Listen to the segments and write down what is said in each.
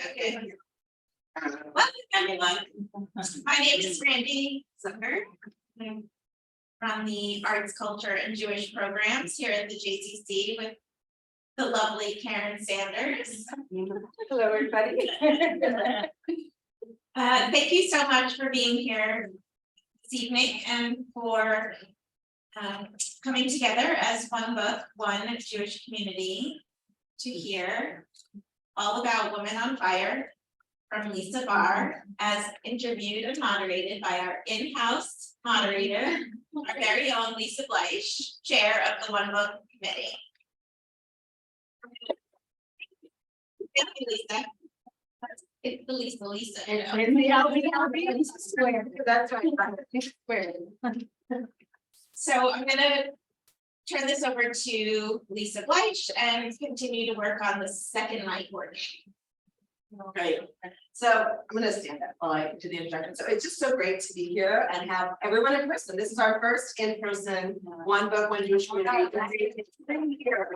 Okay. Welcome, everyone. My name is Randy Zucker. I'm from the Arts, Culture, and Jewish programs here at the JCC with the lovely Karen Sanders. Hello, everybody. Thank you so much for being here this evening and for coming together as one book, one Jewish community to hear all about Women on Fire from Lisa Barr, as interviewed and moderated by our in-house moderator, our very own Lisa Bleich, chair of the One Book Committee. Thank you, Lisa. It's the Lisa. That's right. So I'm gonna turn this over to Lisa Bleich and continue to work on the second night working. Great. So I'm going to stand up while I do the introduction. So it's just so great to be here and have everyone in person. This is our first in-person One Book, One Jewish Community here.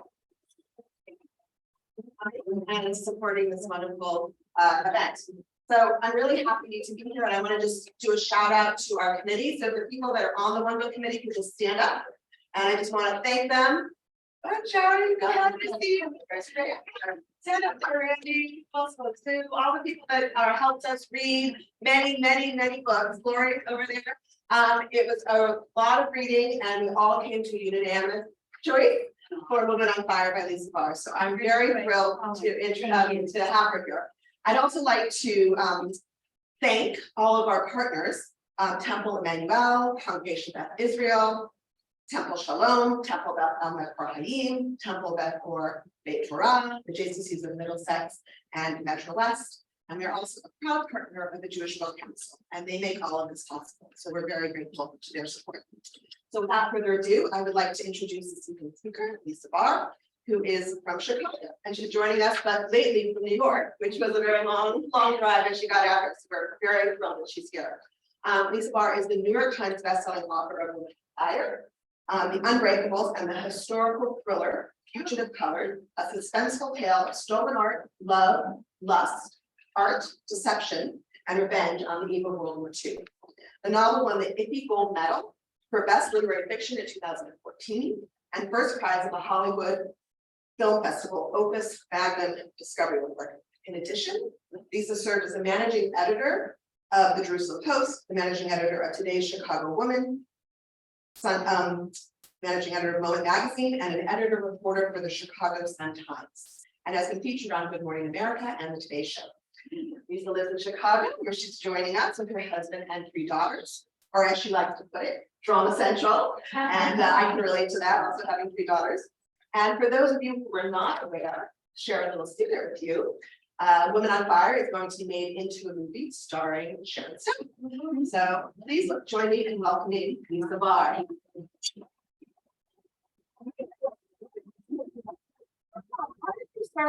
And supporting this wonderful event. So I'm really happy to be here, and I want to just do a shout out to our committee. So the people that are on the One Book Committee can just stand up, and I just want to thank them. Good, Shari, go ahead, Christine. Stand up there, Randy, also Sue, all the people that helped us read many books. Lori over there. It was a lot of reading, and we all came to a unanimous choice for Women on Fire by Lisa Barr. So I'm very thrilled to have her here. I'd also like to thank all of our partners, Temple Emmanuel, Congregation Beth Israel, Temple Shalom, Temple Beth El Hayim, Temple Beth or Beit Torah, the JCCs of Middlesex and Metro West. And we're also a proud partner of the Jewish World Council, and they make all of this possible. So we're very grateful to their support. So without further ado, I would like to introduce this evening's speaker, Lisa Barr, who is from Chicago, and she's joining us, but lately from New York, which was a very long drive, and she got out here. So we're very thrilled that she's here. Lisa Barr is the New York Times bestselling author of Women on Fire, The Unbreakables, and the historical thriller Fugitive Color, a suspenseful tale of stolen art, love, lust, art, deception, and revenge on the eve of World War II. The novel won the Iffy Gold Medal for Best Literary Fiction in 2014 and first prize at the Hollywood Film Festival Opus Magnum Discovery Award. In addition, Lisa served as the managing editor of the Jerusalem Post, the managing editor of Today's Chicago Woman, managing editor of Moment Magazine, and an editor reporter for the Chicago Sun-Times, and has been featured on Good Morning America and the Today Show. Lisa lives in Chicago, where she's joining us with her husband and 3 daughters, or as she likes to put it, Drama Central. And I can relate to that, also having 3 daughters. And for those of you who are not aware, share a little secret with you. Women on Fire is going to be made into a movie starring Sharon Stone. So please join me in welcoming Lisa Barr.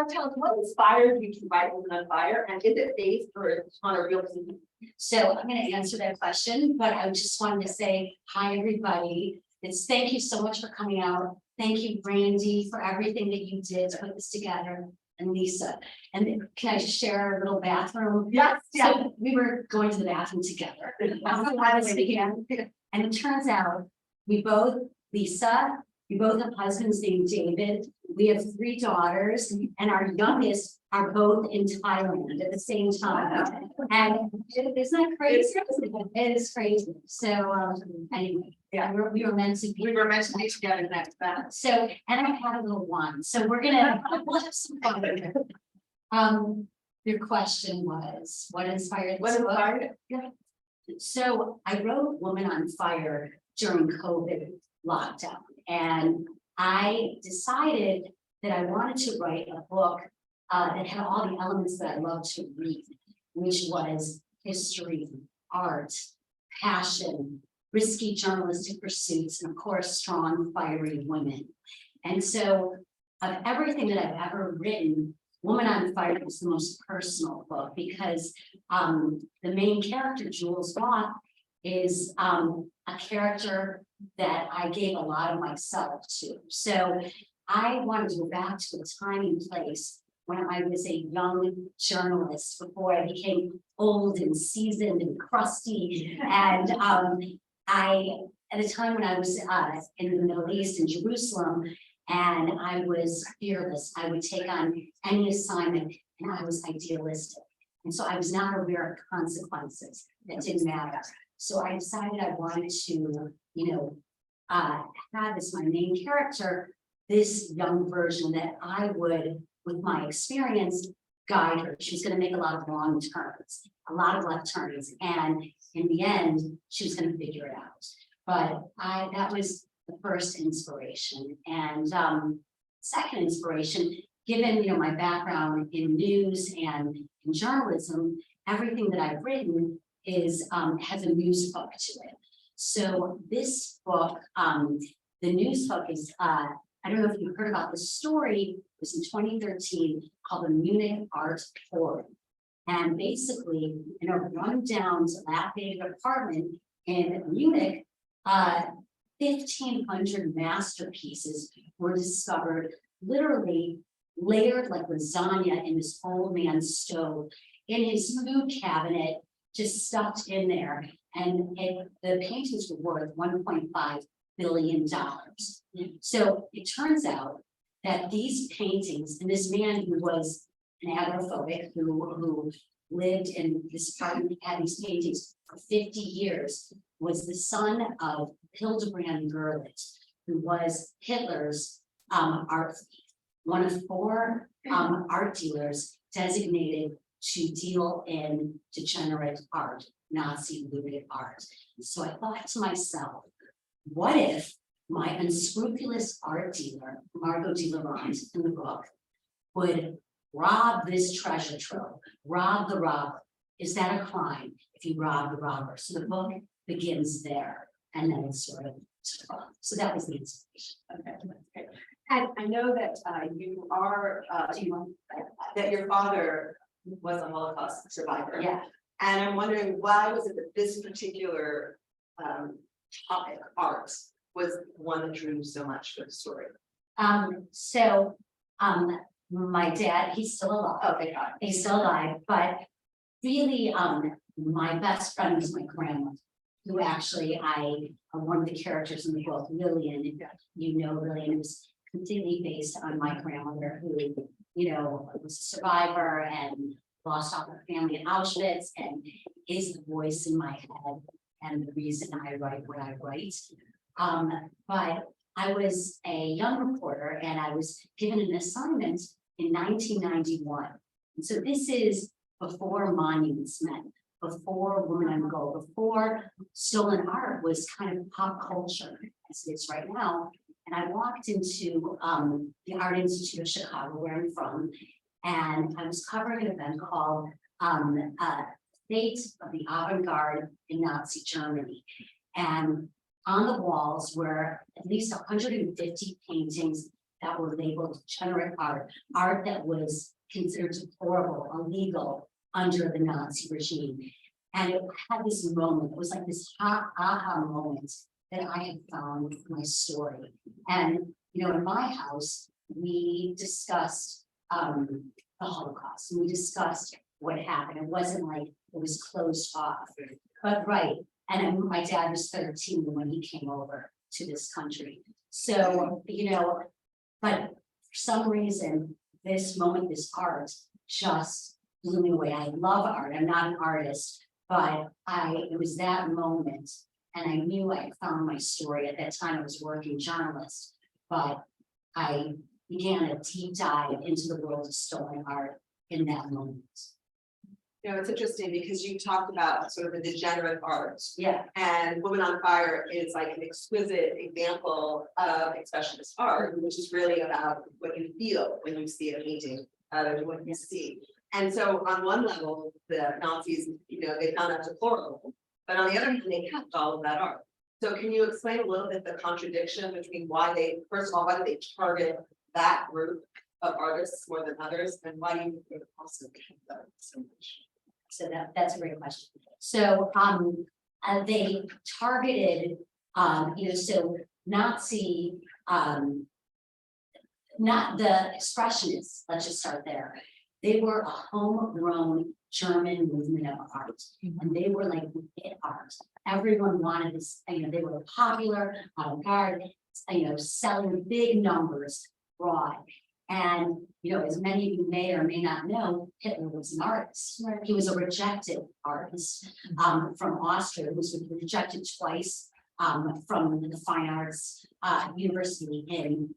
Tell us what inspired you to write Women on Fire, and is it based or on a real TV? So I'm going to answer that question, but I just wanted to say hi, everybody. Thank you so much for coming out. Thank you, Randy, for everything that you did to put this together, and Lisa. And can I just share our little bathroom? Yes, yes. So we were going to the bathroom together. And it turns out Lisa, we both have husbands named David. We have 3 daughters, and our youngest are both in Thailand at the same time. And isn't that crazy? It is crazy. So anyway, yeah, we were meant to be. We were meant to be together next time. So, and I had a little one. So we'll have some fun. Your question was, what inspired this book? Yeah. So I wrote Woman on Fire during COVID lockdown, and I decided that I wanted to write a book that had all the elements that I love to read, which was history, art, passion, risky journalistic pursuits, and of course, strong, fiery women. And so of everything that I've ever written, Woman on Fire is the most personal book because the main character, Jules Roth, is a character that I gave a lot of myself to. So I wanted to go back to a time and place when I was a young journalist before I became old and seasoned and crusty. And at a time when I was in the Middle East in Jerusalem, and I was fearless, I would take on any assignment, and I was idealistic. And so I was not aware of consequences that didn't matter. So I decided I wanted to, have as my main character this young version that I would, with my experience, guide her. She was going to make a lot of wrong turns, a lot of left turns, and in the end, she was going to figure it out. But that was the first inspiration. And second inspiration, given my background in news and in journalism, everything that I've written is has a news hook to it. So this book, the news hook is I don't know if you've heard about this story. It was in 2013 called the Munich Art Forum. And basically, in a rundown, dilapidated apartment in Munich, 1,500 masterpieces were discovered, literally layered like lasagna in this old man's stove, in his food cabinet, just stuffed in there. And the paintings were worth $1.5 billion. So it turns out that these paintings, and this man who was an agoraphobic who lived in this apartment, had these paintings for 50 years, was the son of Hildebrand Gerlit, who was Hitler's art thief, one of 4 art dealers designated to deal in degenerate art, Nazi looted art. So I thought to myself, what if my unscrupulous art dealer, Margot de Laurent in the book, would rob this treasure trove, rob the robber? Is that a crime if you rob the robber? So the book begins there, and then it's sort of, so that was the inspiration. Okay. And I know that you are, that your father was a Holocaust survivor. Yeah. And I'm wondering, why was it that this particular topic, art, was one that drew so much for the story? My dad, he's still alive. Oh, thank God. He's still alive, but really, my best friend was my grandmother, who actually one of the characters in the book, Lillian, Lillian was completely based on my grandmother, who, was a survivor and lost all her family in Auschwitz, and is the voice in my head and the reason I write what I write. But I was a young reporter, and I was given an assignment in 1991. And so this is before Monuments Men, before Women on Gold, before stolen art was kind of pop culture as it is right now. And I walked into the Art Institute of Chicago, where I'm from, and I was covering an event called Fate of the Avant-Garde in Nazi Germany. And on the walls were at least 150 paintings that were labeled degenerate art, art that was considered deplorable, illegal under the Nazi regime. And it had this moment, it was like this aha moment that I had found my story. And, in my house, we discussed the Holocaust, and we discussed what happened. It wasn't like it was closed off, but right. And my dad was 13 when he came over to this country. So, but for some reason, this moment, this art just blew me away. I love art. I'm not an artist, but it was that moment. And I knew I found my story. At that time, I was working journalist, but I began a deep dive into the world of stolen art in that moment. It's interesting because you talked about sort of the degenerate art. Yeah. And Woman on Fire is like an exquisite example of expressionist art, which is really about what you feel when you see a painting, than what you see. And so on one level, the Nazis, they found that deplorable, but on the other hand, they kept all of that art. So can you explain a little bit the contradiction between why they, first of all, why did they target that group of artists more than others, and why do you think they also kept that so much? So that's a great question. So they targeted, so Nazi not the expressionists, let's just start there. They were a homegrown German movement of art, and they were like hit art. Everyone wanted this, they were popular, avant-garde, selling big numbers broad. And, as many of you may or may not know, Hitler was an artist. He was a rejected artist from Austria, who was rejected twice from the Fine Arts University in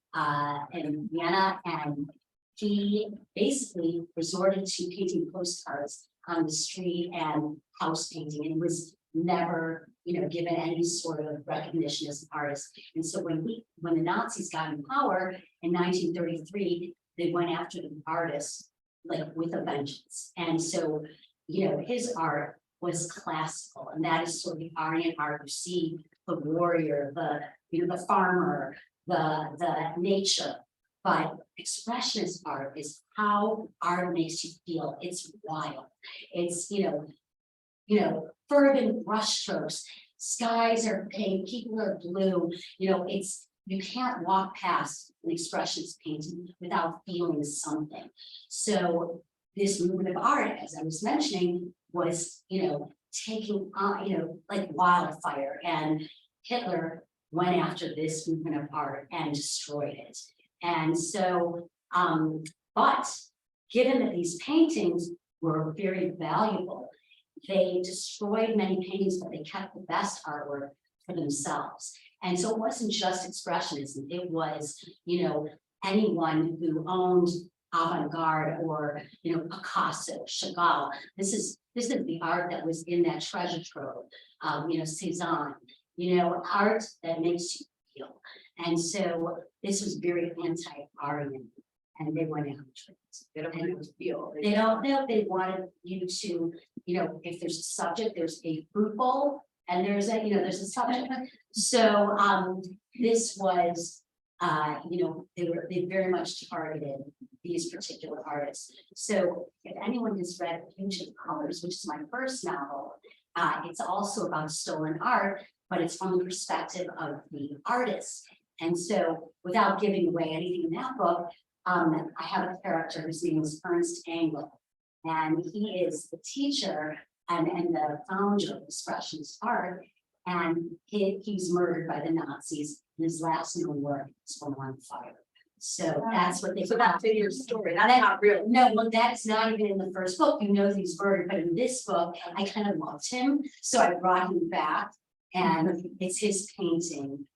Vienna, and he basically resorted to painting postcards on the street and house painting, and was never, given any sort of recognition as an artist. And so when the Nazis got in power in 1933, they went after the artists like with a vengeance. And so, his art was classical, and that is sort of the Aryan art. You see the warrior, the farmer, the nature. But expressionist art is how art makes you feel. It's wild. It's, fervent brushstrokes. Skies are pink, people are blue. You can't walk past an expressionist painting without feeling something. So this movement of art, as I was mentioning, was, taking on, like wildfire. And Hitler went after this movement of art and destroyed it. And so, but given that these paintings were very valuable, they destroyed many paintings, but they kept the best artwork for themselves. And so it wasn't just expressionism, it was, anyone who owned avant-garde or, Picasso, Chagall. This is the art that was in that treasure trove, Cézanne, art that makes you feel. And so this was very anti-Aryan, and they went after it. They don't want to feel. They don't know, they wanted you to, if there's a subject, there's a fruit bowl, and there's a subject. So this was, they very much targeted these particular artists. So if anyone has read Fugitive Colors, which is my first novel, it's also about stolen art, but it's from the perspective of the artist. And so without giving away anything in that book, I have a character whose name is Ernst Engel, and he is the teacher and the founder of expressionist art. And he's murdered by the Nazis, and his last known work is from on fire. So that's what they. So that's in your story. That's not real. No, well, that's not even in the first book. He's murdered, but in this book, I kind of loved him, so I brought him back. And it's his painting,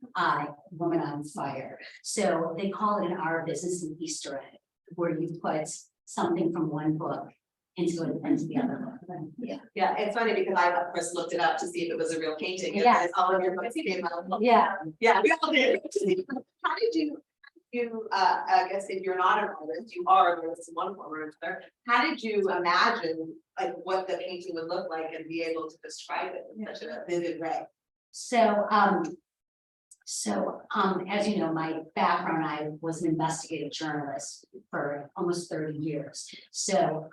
Woman on Fire. So they call it in our business an Easter egg, where you put something from one book into the other book. Yeah, it's funny because I of course looked it up to see if it was a real painting. And Yeah. it's all of your books came out. Yeah. Yeah, we all did. How did you, I guess if you're not an artist, you are an artist in one form or another. How did you imagine like what the painting would look like and be able to describe it in such a vivid way? So, as you know, my background, I was an investigative journalist for almost 30 years. So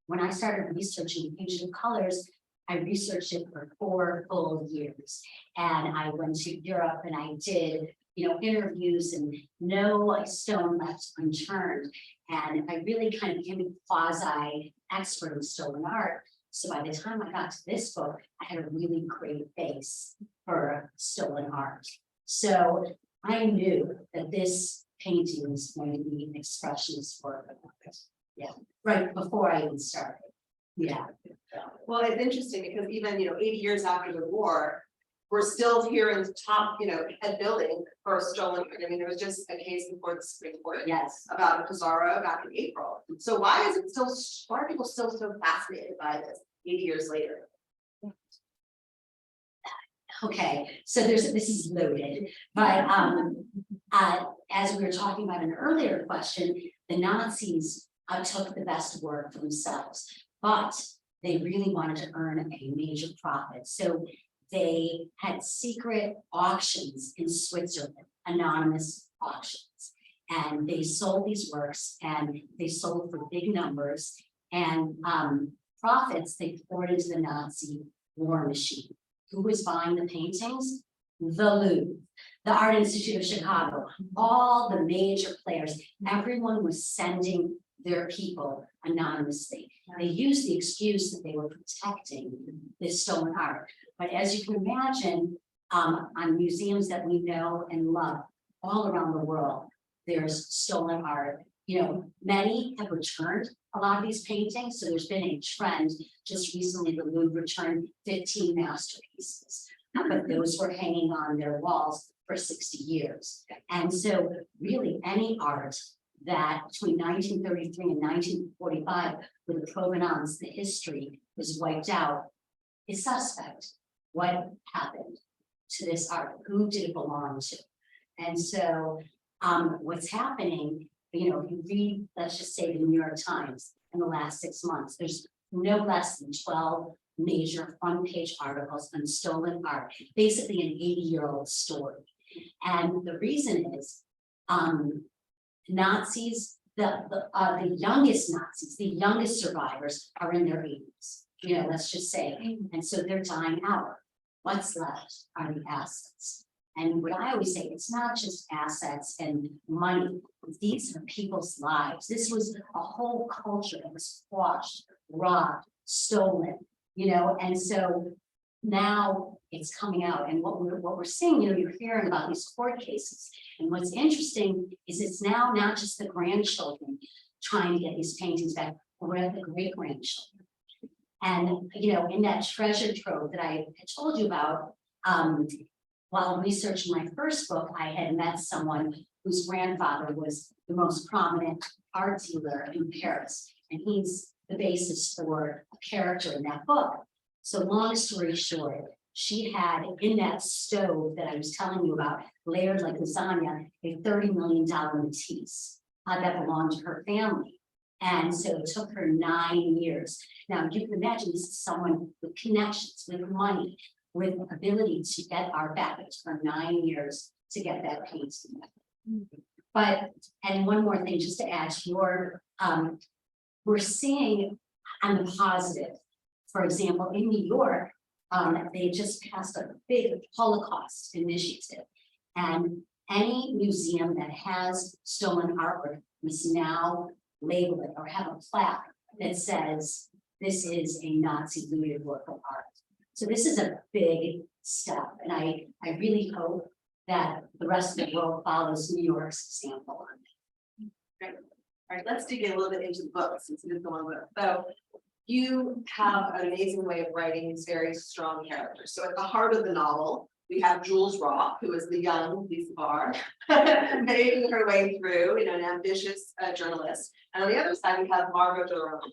when I started researching Fugitive Colors, I researched it for 4 full years. And I went to Europe and I did, interviews, and no stone left unturned. And I really kind of became a quasi expert in stolen art. So by the time I got to this book, I had a really great base for stolen art. So I knew that this painting was going to be an expressionist work. Yeah, right before I even started. Yeah. Well, it's interesting because even, 80 years after the war, we're still here in the top, head building for a stolen art. I mean, there was just a case before the Supreme Court. Yes. About a Pizarro back in April. So why are people still so fascinated by this 80 years later? Okay, so this is loaded, but as we were talking about in an earlier question, the Nazis took the best work for themselves, but they really wanted to earn a major profit. So they had secret auctions in Switzerland, anonymous auctions, and they sold these works and they sold for big numbers, and profits they poured into the Nazi war machine. Who was buying the paintings? the Louvre, the Art Institute of Chicago, all the major players, everyone was sending their people anonymously. They used the excuse that they were protecting this stolen art. But as you can imagine, on museums that we know and love all around the world, there's stolen art. You know, many have returned a lot of these paintings. So there's been a trend. Just recently, the Louvre returned 15 masterpieces, but those were hanging on their walls for 60 years. And so really any art that between 1933 and 1945, where the provenance, the history was wiped out, is suspect. What happened to this art? Who did it belong to? And so what's happening, you know, if you read, let's just say the New York Times in the last 6 months, there's no less than 12 major front page articles on stolen art, basically an 80-year-old story. And the reason is Nazis, the youngest Nazis, the youngest survivors are in their 80s, you know, let's just say, and so they're dying out. What's left are the assets. And what I always say, it's not just assets and money, these are people's lives. This was a whole culture that was squashed, robbed, stolen, you know, and so now it's coming out. And what we're seeing, you know, you're hearing about these court cases. And what's interesting is it's now not just the grandchildren trying to get these paintings back, but the great grandchildren. And, you know, in that treasure trove that I had told you about, while researching my first book, I had met someone whose grandfather was the most prominent art dealer in Paris. And he's the basis for a character in that book. So long story short, she had in that stove that I was telling you about, layered like lasagna, a $30 million Matisse that belonged to her family. And so it took her 9 years. Now you can imagine this is someone with connections, with money, with ability to get art back. It took her 9 years to get that painting. But, and one more thing, just to add to your, we're seeing on the positive, for example, in New York, they just passed a big Holocaust initiative. And any museum that has stolen artwork must now label it or have a plaque that says this is a Nazi looted work of art. So this is a big step, and I really hope that the rest of the world follows New York's example on it. Great. All right, let's dig in a little bit into the book since it is the one book. So you have an amazing way of writing these very strong characters. So at the heart of the novel, we have Jules Rock, who is the young Lisa Barr, making her way through, you know, an ambitious journalist. And on the other side, we have Margot Durant.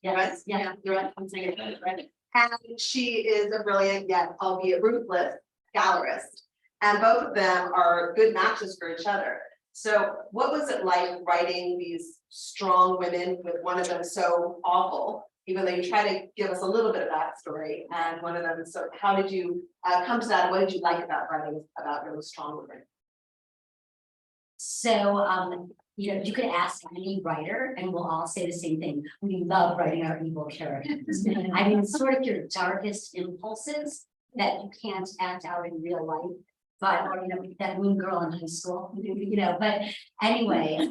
Yes, right? Yeah, Durant, I'm saying it right. And she is a brilliant, yet albeit ruthless, gallerist. And both of them are good matches for each other. So what was it like writing these strong women with one of them so awful, even though you try to give us a little bit of backstory, and one of them, so how did you come to that? What did you like about writing about really strong women? So, you know, you could ask any writer and we'll all say the same thing. We love writing our evil characters. I mean, it's sort of your darkest impulses that you can't act out in real life. But, or, you know, that mean girl in high school, you know, but anyway,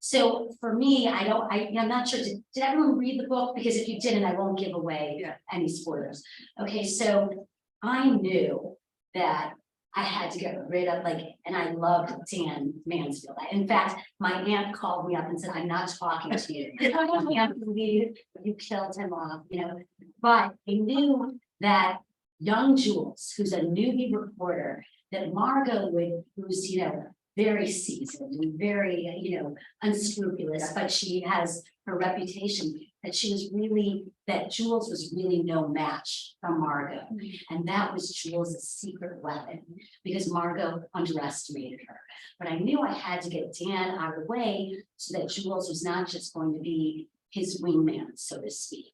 so for me, I'm not sure, did everyone read the book? Because if you didn't, I won't give away any spoilers. Okay, so I knew that I had to get rid of, like, and I loved Dan Mansfield. In fact, my aunt called me up and said, I'm not talking to you. I can't believe you killed him off, you know, but I knew that young Jules, who's a newbie reporter, that Margot would, who's, you know, very seasoned and very, you know, unscrupulous, but she has her reputation that she was really, that Jules was really no match for Margot. And that was Jules' secret weapon because Margot underestimated her. But I knew I had to get Dan out of the way so that Jules was not just going to be his wingman, so to speak.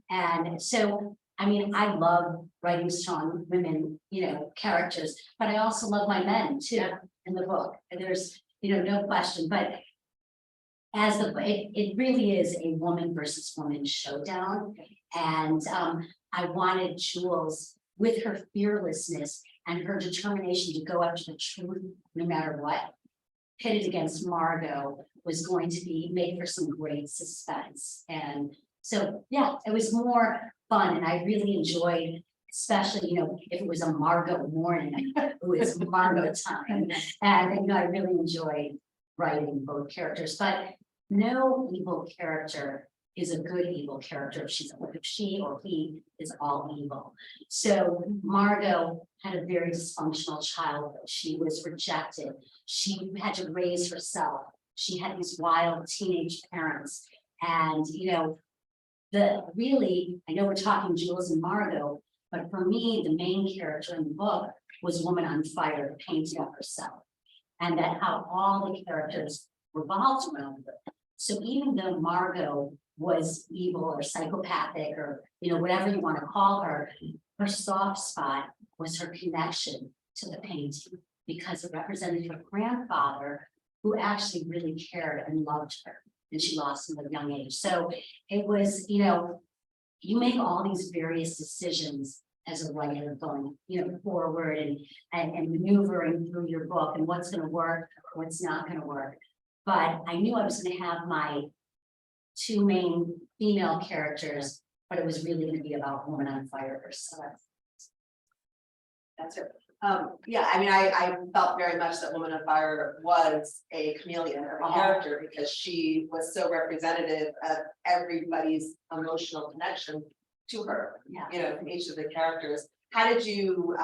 And so I mean, I love writing strong women, you know, characters, but I also love my men too in the book. And there's, you know, no question, but as it really is a woman versus woman showdown. And I wanted Jules with her fearlessness and her determination to go after the truth, no matter what, pitted against Margot, was going to be made for some great suspense. And so, yeah, it was more fun, and I really enjoyed, especially, if it was a Margot morning, it was Margot time. And, I really enjoyed writing both characters, but no evil character is a good evil character if she or he is all evil. So Margot had a very dysfunctional childhood. She was rejected. She had to raise herself. She had these wild teenage parents. And, I know we're talking Jules and Margot, but for me, the main character in the book was Woman on Fire, the painting of herself. And that how all the characters revolved around her. So even though Margot was evil or psychopathic or, whatever you want to call her, her soft spot was her connection to the painting, because it represented her grandfather, who actually really cared and loved her, and she lost him at a young age. So it was, you make all these various decisions as a writer going, forward and maneuvering through your book and what's going to work, what's not going to work. But I knew I was going to have my two main female characters, but it was really going to be about Woman on Fire herself. That's it. Yeah, I mean, I felt very much that Woman on Fire was a chameleon of a character, because she was so representative of everybody's emotional connection to her, Yeah. From each of the characters. How did you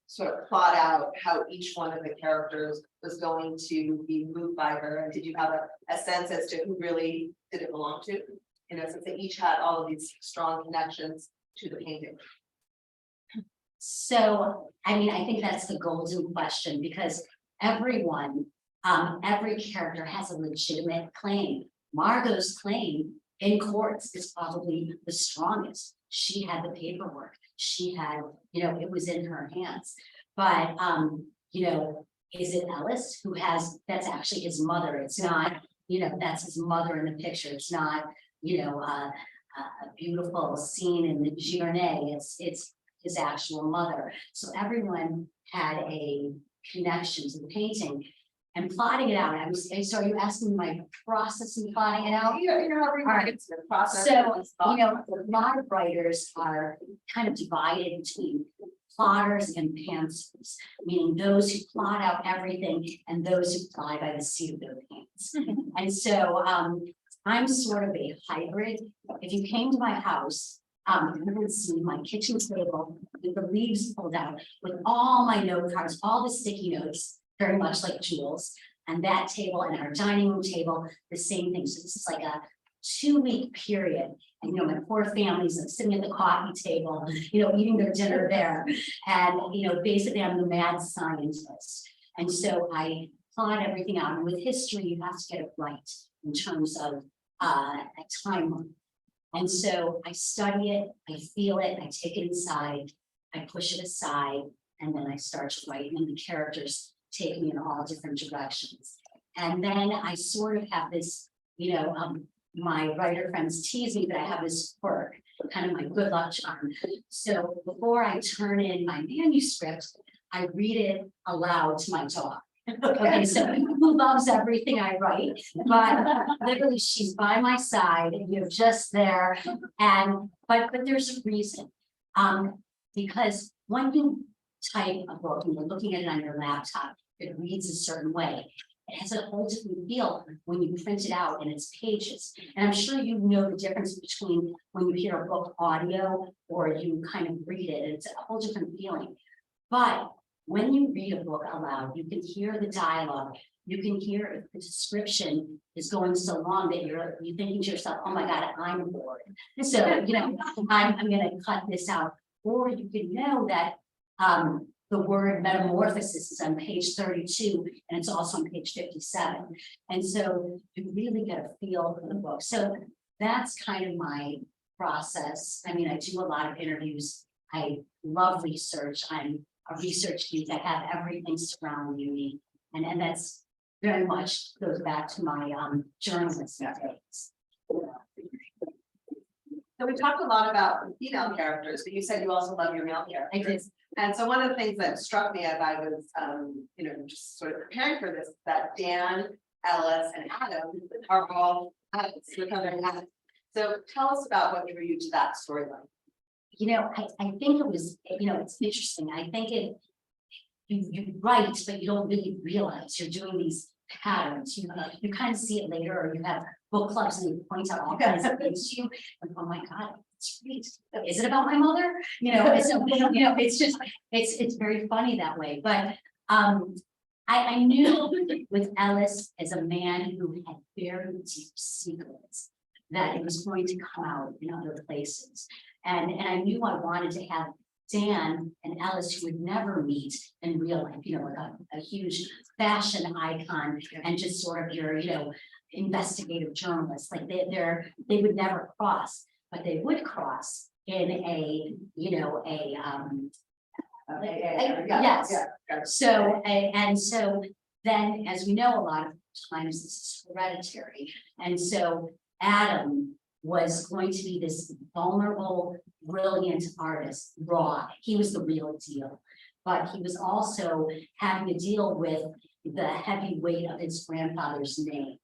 sort of plot out how each one of the characters was going to be moved by her? And did you have a sense as to who really did it belong to? Since they each had all of these strong connections to the painting. So, I think that's the golden question, because everyone, every character has a legitimate claim. Margot's claim in courts is probably the strongest. She had the paperwork. She had, it was in her hands. But, is it Ellis who that's actually his mother? It's not, that's his mother in the picture. It's not, a beautiful scene in the Giornet. It's his actual mother. So everyone had a connection to the painting. And plotting it out, so are you asking my process in plotting it out? It's the process. So, a lot of writers are kind of divided between plotters and pantsers, meaning those who plot out everything and those who fly by the seat of their pants. And so I'm sort of a hybrid. If you came to my house, you would see my kitchen table with the leaves pulled out, with all my note cards, all the sticky notes, very much like Jules, and that table and our dining room table, the same thing. So this is like a 2-week period. And my poor family's like sitting at the coffee table, eating their dinner there. And basically I'm the mad scientist. And so I plot everything out. And with history, you have to get it right in terms of a timeline. And so I study it, I feel it, I take it inside, I push it aside, and then I start to write, and the characters take me in all different directions. And then I sort of have this, my writer friends tease me that I have this quirk, kind of my good luck charm. So before I turn in my manuscript, I read it aloud to my dog. Okay, so who loves everything I write, but literally she's by my side, just there. And but there's a reason, because when you type a book and you're looking at it on your laptop, it reads a certain way. It has a whole different feel when you print it out in its pages. And I'm sure you know the difference between when you hear a book audio or you kind of read it. It's a whole different feeling. But when you read a book aloud, you can hear the dialogue. You can hear if the description is going so long that you're thinking to yourself, oh my God, I'm bored. So, I'm going to cut this out. Or you can know that the word metamorphosis is on page 32 and it's also on page 57. And so you really get a feel for the book. So that's kind of my process. I do a lot of interviews. I love research. I'm a research geek. I have everything surrounding me. And that's very much goes back to my journalism days. So So we talked a lot about female characters, but you said you also love your male I characters. did. And so one of the things that struck me as I was, just sort of preparing for this, that Dan, Ellis, and Adam are all adults, recovering addicts. So tell us about what drew you to that storyline. I think it was, it's interesting. I think you write, but you don't really realize you're doing these patterns. You kind of see it later, or you have book clubs and it points out all kinds of things to you. And oh my God, it's great. Is it about my mother? It's very funny that way. But I knew with Ellis as a man who had very deep secrets that it was going to come out in other places. And I knew I wanted to have Dan and Ellis, who would never meet in real life, like a huge fashion icon and just sort of your, investigative journalist, like they would never cross, but they would cross in yes. So, and so then, as we know, a lot of times this is hereditary. And so Adam was going to be this vulnerable, brilliant artist, raw. He was the real deal. But he was also having to deal with the heavy weight of his grandfather's name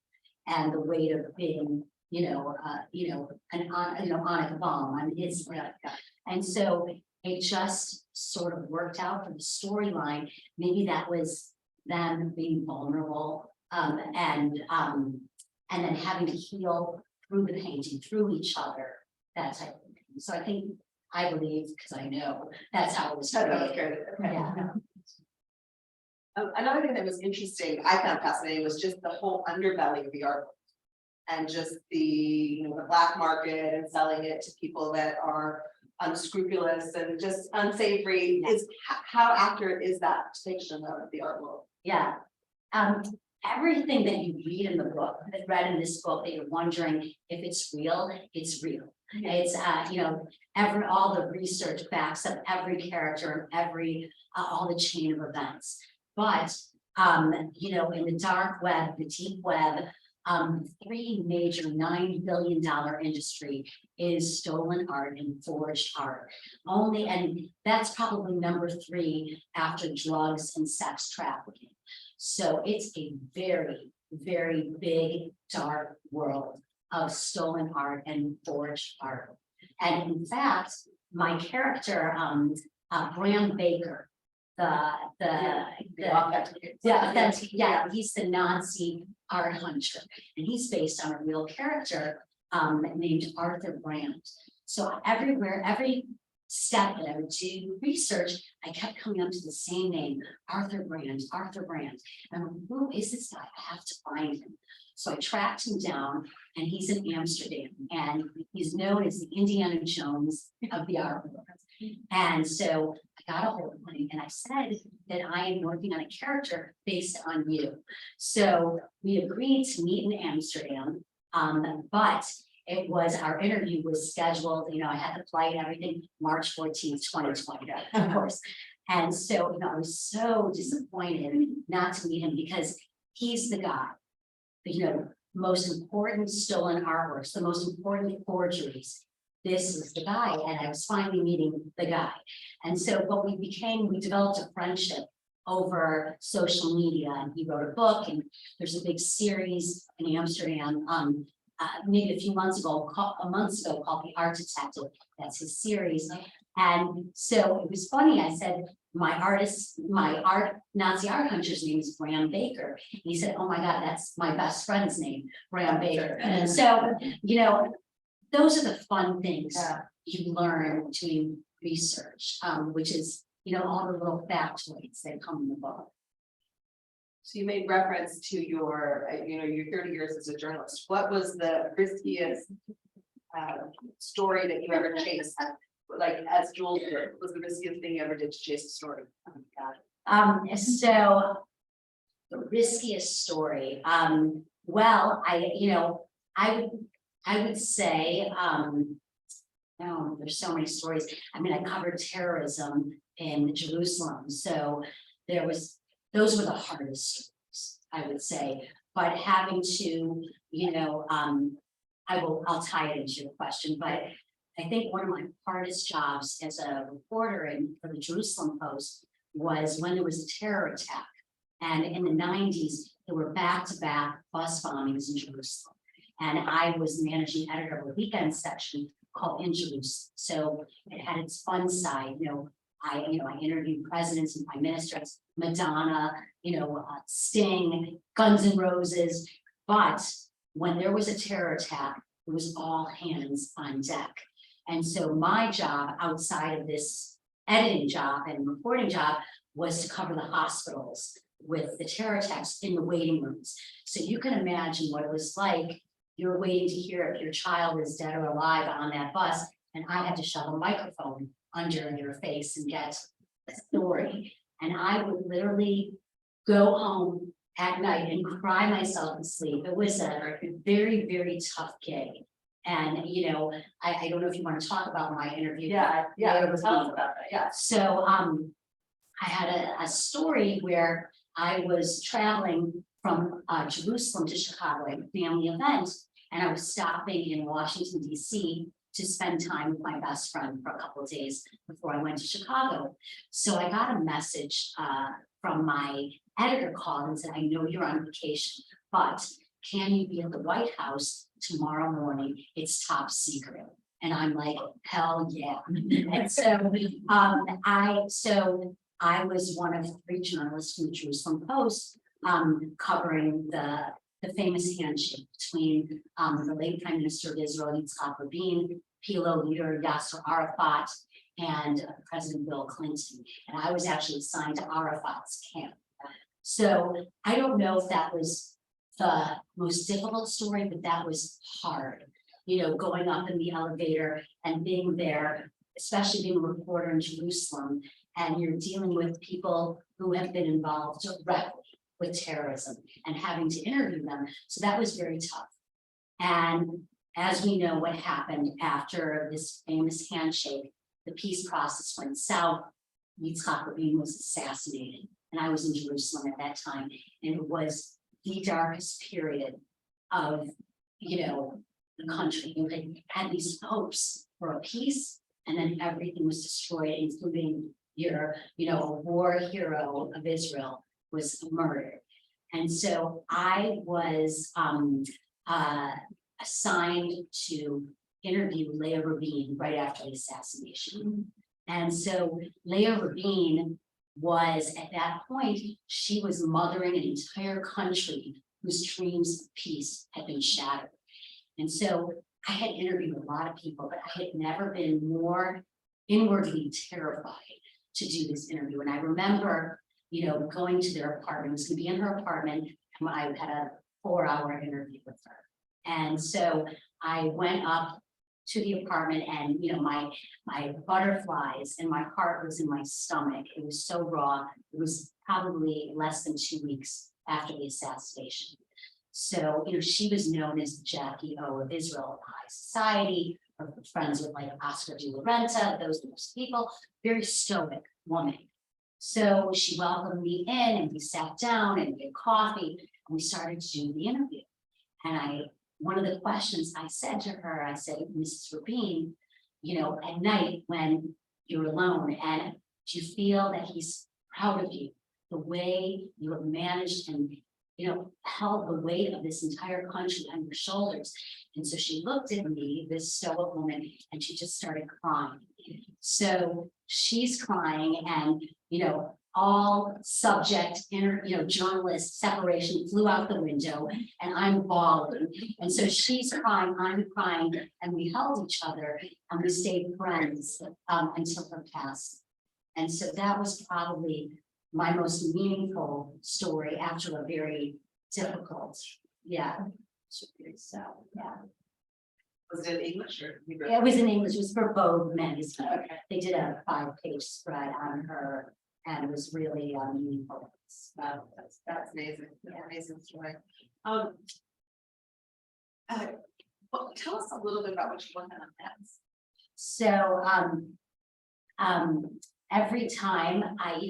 and the weight of being, an atomic bomb on his lip. And so it just sort of worked out for the storyline. Maybe that was them being vulnerable, and then having to heal through the painting, through each other, that type of thing. So I believe, because I know that's how it was created. Okay. Yeah. Another thing that was interesting, I found fascinating, was just the whole underbelly of the art. And just the black market and selling it to people that are unscrupulous and just unsavory. Is how accurate is that depiction of the art world? Yeah. Everything that you read in the book, that read in this book, that you're wondering if it's real, it's real. It's all the research backs up every character and every all the chain of events. But in the dark web, the deep web, three major $9 billion industry is stolen art and forged art. And that's probably number 3 after drugs and sex trafficking. So it's a very, very big, dark world of stolen art and forged art. And in fact, my character, Bram Baker, he's the Nazi art hunter, and he's based on a real character named Arthur Brand. So every step that I would do research, I kept coming up to the same name, Arthur Brand, Arthur Brand. And I'm like, who is this guy? I have to find him. So I tracked him down, and he's in Amsterdam, and he's known as the Indiana Jones of the art world. And so I got a hold of him, and I said that I am working on a character based on you. So we agreed to meet in Amsterdam, but it was, our interview was scheduled, I had the flight and everything, March 14th, 2020, of course. And so, I was so disappointed not to meet him, because he's the guy, most important stolen artworks, the most important forgeries. This is the guy, and I was finally meeting the guy. And so, but we developed a friendship over social media, and he wrote a book, and there's a big series in Amsterdam, maybe a months ago called The Art Detective. That's his series. And so it was funny, I said, my Nazi art hunter's name is Bram Baker. And he said, oh my God, that's my best friend's name, Bram Baker. And so, those are the fun things you learn doing research, which is, all the little factoids that come in the book. So you made reference to your 30 years as a journalist. What was the riskiest story that you ever chased? Like, as Jules did, was the riskiest thing you ever did to chase a story? Oh my God. So the riskiest story. Well, I would say, there's so many stories. I covered terrorism in Jerusalem. So those were the hardest stories, I would say. But having to, I'll tie it into your question, but I think one of my hardest jobs as a reporter and for the Jerusalem Post was when there was a terror attack. And in the 90s, there were back-to-back bus bombings in Jerusalem. And I was managing editor of a weekend section called In Jerusalem. So it had its fun side, I interviewed presidents and prime ministers, Madonna, Sting, Guns N' Roses. But when there was a terror attack, it was all hands on deck. And so my job outside of this editing job and reporting job was to cover the hospitals with the terror attacks in the waiting rooms. So you can imagine what it was like. You're waiting to hear if your child is dead or alive on that bus, and I had to shove a microphone under your face and get a story. And I would literally go home at night and cry myself to sleep. It was a very, very tough gig. And, I don't know if you want to talk about my interview. Yeah, tell us about that, yeah. So, I had a story where I was traveling from Jerusalem to Chicago at a family event, and I was stopping in Washington, DC to spend time with my best friend for a couple of days before I went to Chicago. So I got a message from my editor called and said, I know you're on vacation, but can you be at the White House tomorrow morning? It's top secret. And I'm like, hell yeah. And so I was one of 3 journalists from the Jerusalem Post covering the famous handshake between the late Prime Minister of Israel, Yitzhak Rabin, PLO leader Yasser Arafat, and President Bill Clinton. And I was actually assigned to Arafat's camp. So I don't know if that was the most difficult story, but that was hard. Going up in the elevator and being there, especially being a reporter in Jerusalem, and you're dealing with people who have been involved directly with terrorism and having to interview them. So that was very tough. And as we know what happened after this famous handshake, the peace process went south. Yitzhak Rabin was assassinated. And I was in Jerusalem at that time. And it was the darkest period of, the country. You had these hopes for a peace, and then everything was destroyed, including your, a war hero of Israel was murdered. And so I was assigned to interview Leah Rabin right after the assassination. And so Leah Rabin was, at that point, she was mothering an entire country whose dreams of peace had been shattered. And so I had interviewed a lot of people, but I had never been more inwardly terrified to do this interview. And I remember, going to their apartment. It was going to be in her apartment, and I had a 4-hour interview with her. And so I went up to the apartment, and my butterflies and my heart was in my stomach. It was so raw. It was probably less than 2 weeks after the assassination. So, she was known as Jackie O of Israel, high society, or friends with like Oscar de la Renta, those people, very stoic woman. So she welcomed me in, and we sat down and we had coffee, and we started to do the interview. And one of the questions I said to her, I said, Mrs. Rabin, at night when you're alone, and do you feel that he's proud of you, the way you have managed and held the weight of this entire country on your shoulders? And so she looked at me, this stoic woman, and she just started crying. So she's crying, and all subject journalist separation flew out the window, and I'm bawling. And so she's crying, I'm crying, and we held each other, and we stayed friends until her passing. And so that was probably my most meaningful story after a very difficult, so yeah. Was it in English or Hebrew? It was in English. It was for Vogue magazine. Okay. They did a 5-page spread on her, and it was really meaningful. Wow, that's amazing. That's an amazing story. Well, tell us a little bit about what you want on next. So every time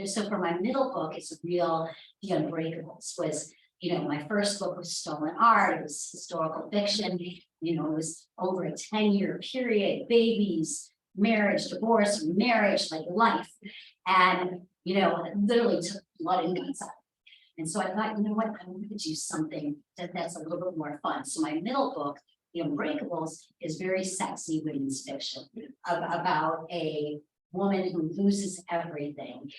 so for my middle book, it's The Unbreakables, was my first book was stolen art, it was historical fiction, it was over a 10-year period, babies, marriage, divorce, marriage, like life. And, it literally took blood and guts out. And so I thought, what, I want to do something that's a little bit more fun. So my middle book, The Unbreakables, is very sexy women's fiction about a woman who loses everything.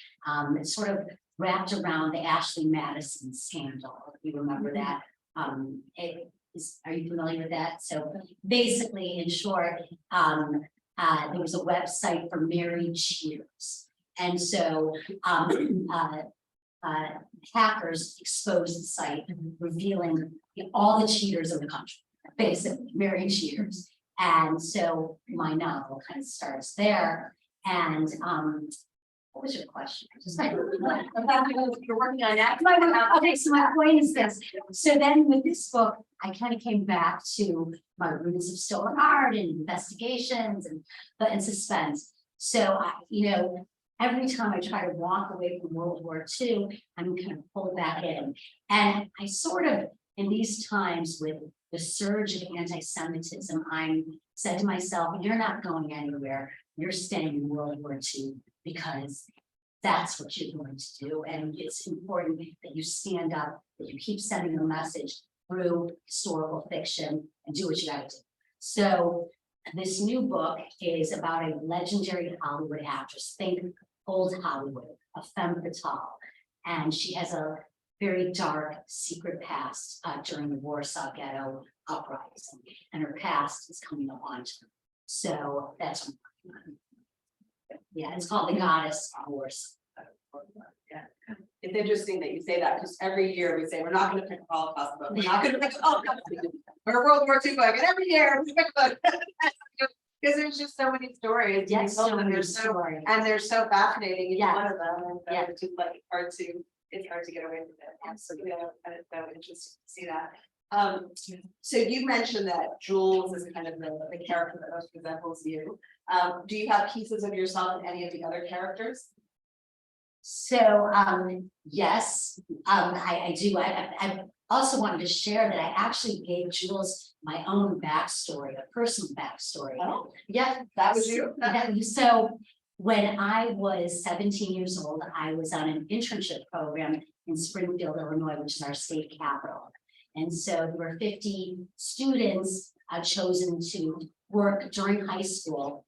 It's sort of wrapped around the Ashley Madison scandal, if you remember that. Are you familiar with that? So basically, in short, there was a website for married cheaters. And so hackers exposed the site, revealing all the cheaters in the country, basically married cheaters. And so my novel kind of starts there. And what was your question? You're working on that. Okay, so my point is this. So then with this book, I kind of came back to my roots of stolen art and investigations and suspense. So every time I try to walk away from World War II, I'm kind of pulled back in. And I sort of, in these times with the surge of anti-Semitism, I said to myself, you're not going anywhere. You're staying in World War II because that's what you're going to do. And it's important that you stand up, that you keep sending a message through historical fiction and do what you gotta do. So this new book is about a legendary Hollywood actress, think old Hollywood, a femme fatale. And she has a very dark secret past during the Warsaw Ghetto uprising. And her past is coming to haunt her. So that's what I'm working on. Yeah, it's called The Goddess of Warsaw. Yeah. It's interesting that you say that, because every year we say, we're not gonna pick a Holocaust book, we're not gonna pick a Holocaust book, or a World War II book, and every year we pick a book. Because there's just so many stories. Yes, so many they're stories. and they're so fascinating, each Yes. one of them, and Yeah. it's just like it's hard to get away with it. Absolutely. Yeah, and it's so interesting to see that. So you mentioned that Jules is kind of the character that most resembles you. Do you have pieces of yourself in any of the other characters? So, yes, I do. I also wanted to share that I actually gave Jules my own backstory, a personal backstory. Oh. Yeah, That was you? So when I was 17 years old, I was on an internship program in Springfield, Illinois, which is our state capital. And so there were 50 students chosen to work during high school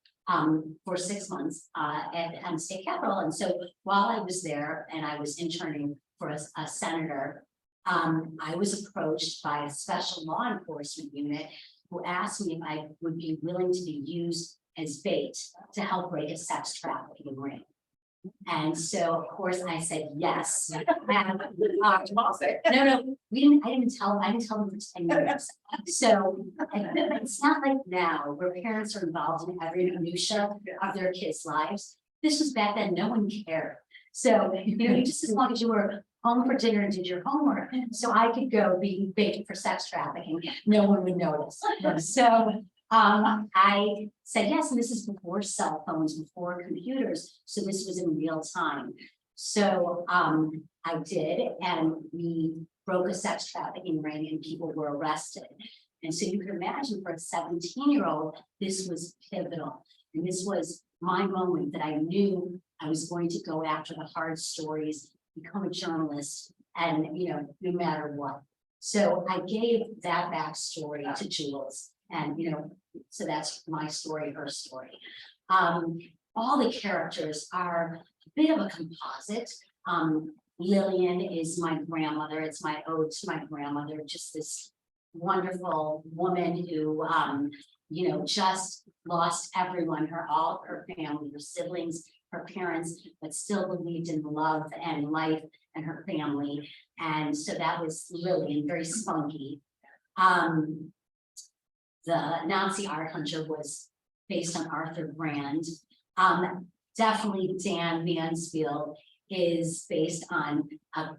for 6 months at state capitol. And so while I was there and I was interning for a senator, I was approached by a special law enforcement unit who asked me if I would be willing to be used as bait to help break a sex trafficking ring. And so, of course, I said yes. And, no, I didn't tell them for 10 years. So it's not like now where parents are involved in every minutia of their kids' lives. This was back then, no one cared. So, you just as long as you were home for dinner and did your homework, so I could go being baited for sex trafficking, no one would notice. So I said yes, and this is before cell phones, before computers, so this was in real time. So I did, and we broke a sex trafficking ring and people were arrested. And so you can imagine for a 17-year-old, this was pivotal. And this was my moment that I knew I was going to go after the hard stories, become a journalist, and no matter what. So I gave that backstory to Jules. And so that's my story, her story. All the characters are a bit of a composite. Lillian is my grandmother. It's my ode to my grandmother, just this wonderful woman who just lost everyone, all her family, her siblings, her parents, but still believed in love and life and her family. And so that was Lillian, very spunky. The Nazi art hunter was based on Arthur Brand. Definitely Dan Mansfield is based on a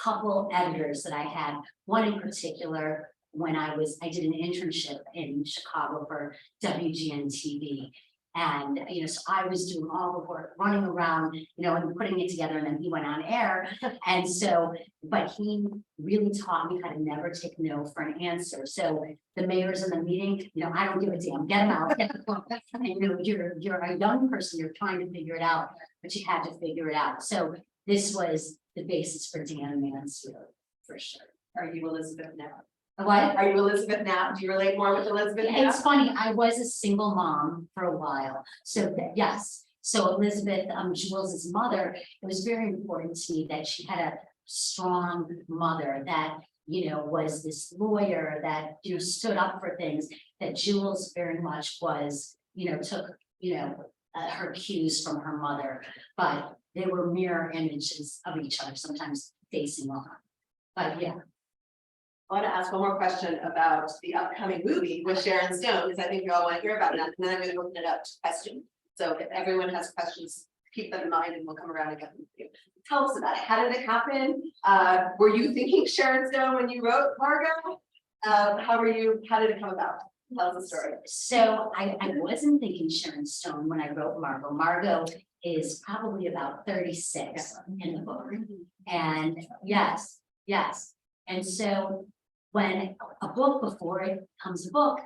couple editors that I had. One in particular, when I did an internship in Chicago for WGN TV, And, so I was doing all the work, running around, and putting it together, and then he went on air. And so, but he really taught me how to never take no for an answer. So the mayor's in the meeting, I don't give a damn, get him out. Get the and, you're a young person, you're trying to figure it out, but you had to figure it out. So this was the basis for Dan Mansfield, for sure. Are you Elizabeth now? What? Are you Elizabeth now? Do you relate more with Elizabeth now? It's funny, I was a single mom for a while, so yes. So Elizabeth, Jules's mother, it was very important to me that she had a strong mother that, was this lawyer that, stood up for things, that Jules very much was, took, her cues from her mother, but they were mirror images of each other, sometimes facing off. But yeah. I want to ask one more question about the upcoming movie with Sharon Stone, because I think you all want to hear about that, and then I'm going to open it up to questions. So if everyone has questions, keep them in mind and we'll come around and get them to you. Tell us about it. How did it happen? Were you thinking Sharon Stone when you wrote Margot? How did it come about? Tell us the story. So I wasn't thinking Sharon Stone when I wrote Margot. Margot is probably about 36 in the book. And yes. And so when a book, before it comes a book,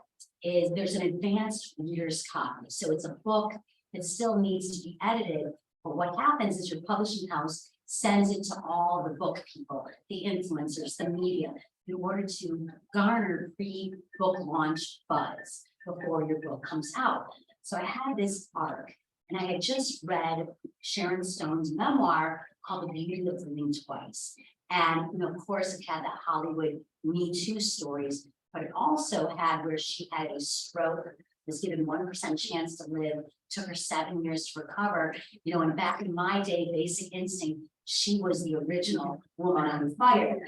there's an advanced reader's copy. So it's a book that still needs to be edited. But what happens is your publishing house sends it to all the book people, the influencers, the media, in order to garner pre-book launch buzz before your book comes out. So I had this arc, and I had just read Sharon Stone's memoir called The Beauty of Living Twice. And, of course, it had the Hollywood Me Too stories, but it also had where she had a stroke, was given 1% chance to live, took her 7 years to recover. And back in my day, Basic Instinct, she was the original woman on fire.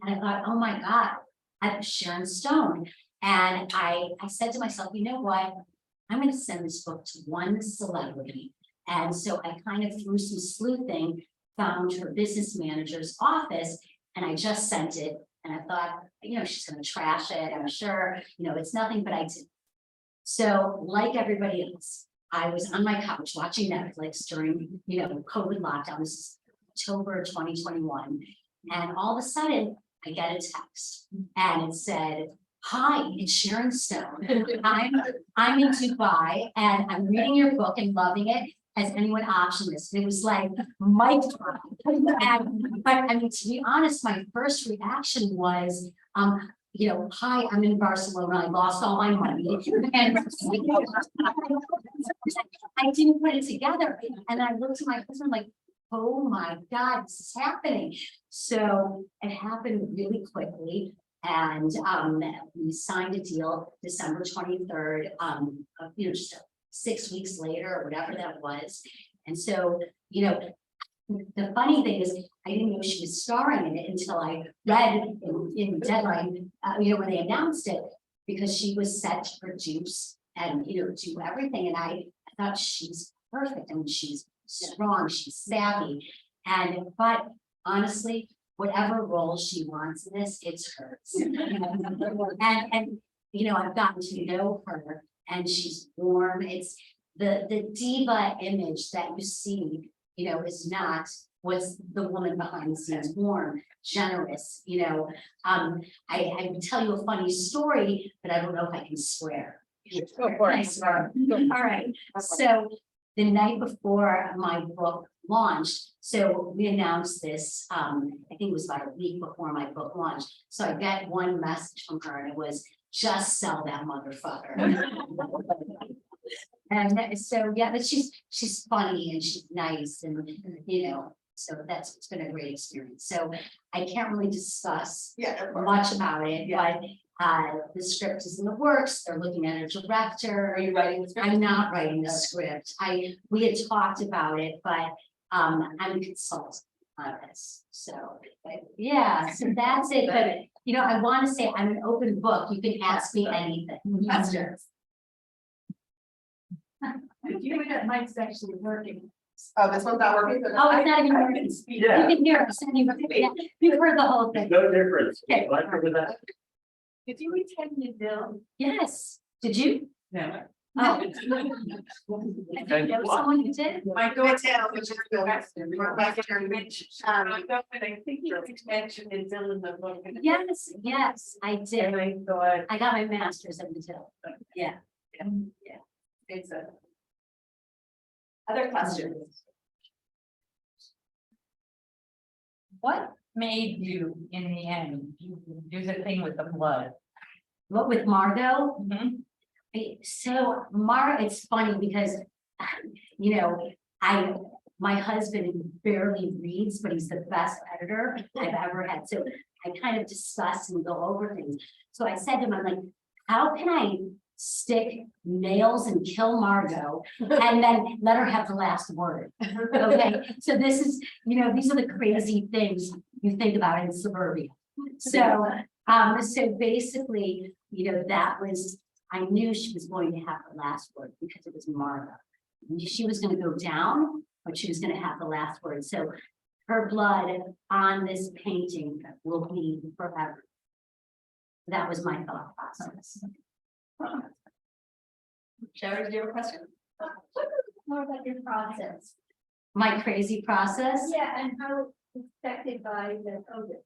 And I thought, oh my God, I'm Sharon Stone. And I said to myself, you know what? I'm going to send this book to one celebrity. And so I kind of threw some sleuthing, found her business manager's office, and I just sent it. And I thought, she's going to trash it. I'm sure, it's nothing, but I did. So like everybody else, I was on my couch watching Netflix during, COVID lockdown. This is October 2021. And all of a sudden I get a text and it said, hi, it's Sharon Stone. I'm in Dubai and I'm reading your book and loving it. Has anyone optioned this? And it was like, mic drop. But I mean, to be honest, my first reaction was, hi, I'm in Barcelona. I lost all my money. And I didn't put it together. And I looked at my husband like, oh my God, this is happening. So it happened really quickly. And we signed a deal December 23rd, just 6 weeks later or whatever that was. And so, the funny thing is, I didn't know she was starring in it until I read in Deadline, when they announced it, because she was set to produce and, do everything. And I thought she's perfect. I mean, she's strong, she's savvy. But honestly, whatever role she wants in this, it's hers. And I've gotten to know her and she's warm. It's the diva image that you see, is not what's the woman behind the scenes, warm, generous, I can tell you a funny story, but I don't know if I can swear. Go for it. I swear. All right. So the night before my book launched, so we announced this, I think it was about a week before my book launched. So I got one message from her and it was, just sell that motherfucker. And so, yeah, but she's funny and she's nice and, so it's been a great experience. So I can't really discuss much about it, but the script is in the works. They're looking at a director. Are you writing the script? I'm not writing the script. We had talked about it, but I'm a consultant on this. So, yeah, so that's it. But I want to say I'm an open book. You can ask me anything. Questions? You that mic's actually working. Oh, this one's not working. Oh, it's not even working. Yeah. You can hear us anyway. Yeah, you've heard the whole thing. No difference. Okay. Like with that. Did you attend the bill? Yes. Did you? No. Oh. There was someone who did. My Go daughter. ahead, which is the best. We're back to our I think your extension is still in the book. Yes, yes, I did. And I thought, I got my master's at the Till. Yeah. it's a. Other questions? What made you, in the end, do the thing with the blood? What with Margot? Mhm. So it's funny because, you know, my husband barely reads, but he's the best editor I've ever had. So I kind of discuss and go over things. So I said to him, I'm like, how can I stick nails and kill Margot and then let her have the last word? Okay, so this is, you know, these are the crazy things you think about in suburbia. So, so basically, you know, that was, I knew she was going to have the last word because it was Margot. She was going to go down, but she was going to have the last word. So her blood on this painting will be forever. That was my thought process. Sherry, do you have a question? More about your process. My crazy process. Yeah, and how it's affected by the COVID.